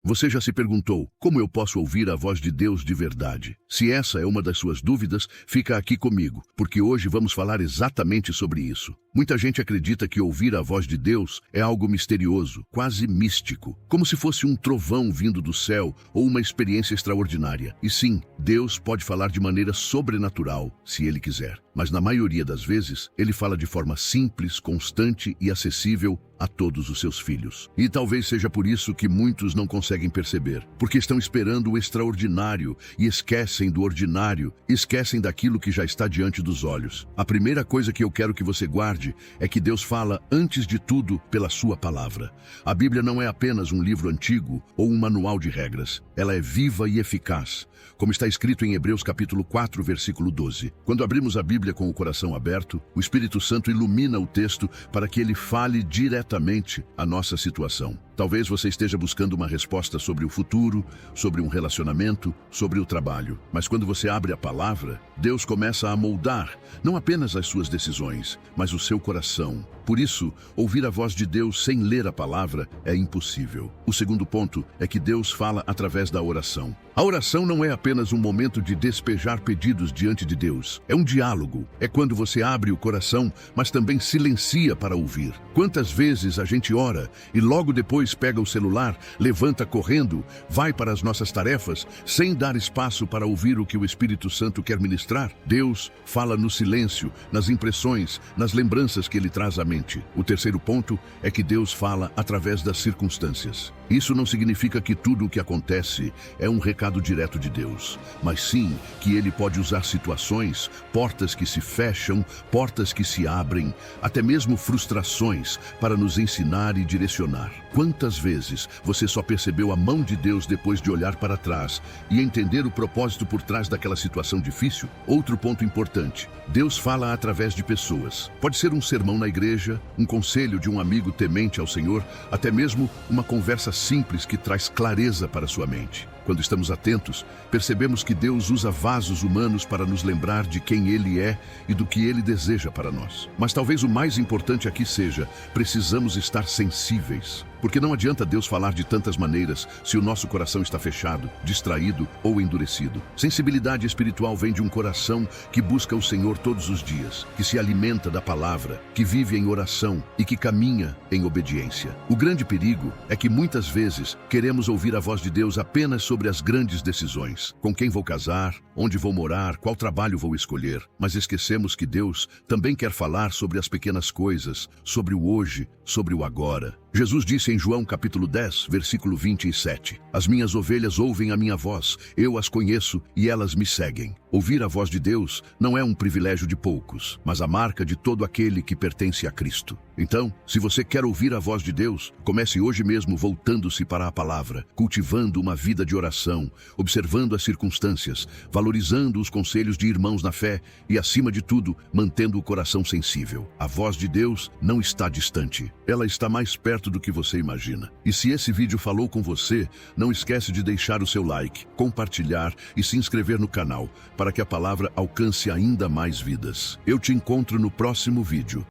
Você já se perguntou como eu posso ouvir a voz de Deus de verdade? Se essa é uma das suas dúvidas, fica aqui comigo, porque hoje vamos falar exatamente sobre isso. Muita gente acredita que ouvir a voz de Deus é algo misterioso, quase místico, como se fosse um trovão vindo do céu ou uma experiência extraordinária. E sim, Deus pode falar de maneira sobrenatural, se Ele quiser. Mas na maioria das vezes, Ele fala de forma simples, constante e acessível a todos os seus filhos. E talvez seja por isso que muitos não conseguem perceber, porque estão esperando o extraordinário e esquecem do ordinário, esquecem daquilo que já está diante dos olhos. A primeira coisa que eu quero que você guarde é que Deus fala, antes de tudo, pela sua palavra. A Bíblia não é apenas um livro antigo ou um manual de regras. Ela é viva e eficaz, como está escrito em Hebreus capítulo 4, versículo 12. Quando abrimos a Bíblia com o coração aberto, o Espírito Santo ilumina o texto para que ele fale diretamente à nossa situação. Talvez você esteja buscando uma resposta sobre o futuro, sobre um relacionamento, sobre o trabalho. Mas quando você abre a palavra, Deus começa a moldar não apenas as suas decisões, mas o seu coração. Por isso, ouvir a voz de Deus sem ler a palavra é impossível. O segundo ponto é que Deus fala através da oração. A oração não é apenas um momento de despejar pedidos diante de Deus. É um diálogo. É quando você abre o coração, mas também silencia para ouvir. Quantas vezes a gente ora e logo depois pega o celular, levanta correndo, vai para as nossas tarefas, sem dar espaço para ouvir o que o Espírito Santo quer ministrar? Deus fala no silêncio, nas impressões, nas lembranças que Ele traz à mente. O terceiro ponto é que Deus fala através das circunstâncias. Isso não significa que tudo o que acontece é um recado direto de Deus, mas sim que Ele pode usar situações, portas que se fecham, portas que se abrem, até mesmo frustrações, para nos ensinar e direcionar. Quantas vezes você só percebeu a mão de Deus depois de olhar para trás e entender o propósito por trás daquela situação difícil? Outro ponto importante: Deus fala através de pessoas. Pode ser um sermão na igreja, um conselho de um amigo temente ao Senhor, até mesmo uma conversa simples que traz clareza para sua mente. Quando estamos atentos, percebemos que Deus usa vasos humanos para nos lembrar de quem Ele é e do que Ele deseja para nós. Mas talvez o mais importante aqui seja: precisamos estar sensíveis. Porque não adianta Deus falar de tantas maneiras se o nosso coração está fechado, distraído ou endurecido. Sensibilidade espiritual vem de um coração que busca o Senhor todos os dias, que se alimenta da palavra, que vive em oração e que caminha em obediência. O grande perigo é que muitas vezes queremos ouvir a voz de Deus apenas sobre as grandes decisões. Com quem vou casar, onde vou morar, qual trabalho vou escolher. Mas esquecemos que Deus também quer falar sobre as pequenas coisas, sobre o hoje, sobre o agora. Jesus disse em João capítulo 10, versículo 27, "As minhas ovelhas ouvem a minha voz, eu as conheço e elas me seguem." Ouvir a voz de Deus não é um privilégio de poucos, mas a marca de todo aquele que pertence a Cristo. Então, se você quer ouvir a voz de Deus, comece hoje mesmo voltando-se para a palavra, cultivando uma vida de oração, observando as circunstâncias, valorizando os conselhos de irmãos na fé e, acima de tudo, mantendo o coração sensível. A voz de Deus não está distante, ela está mais perto do que você imagina. E se esse vídeo falou com você, não esquece de deixar o seu like, compartilhar e se inscrever no canal, para que a palavra alcance ainda mais vidas. Eu te encontro no próximo vídeo.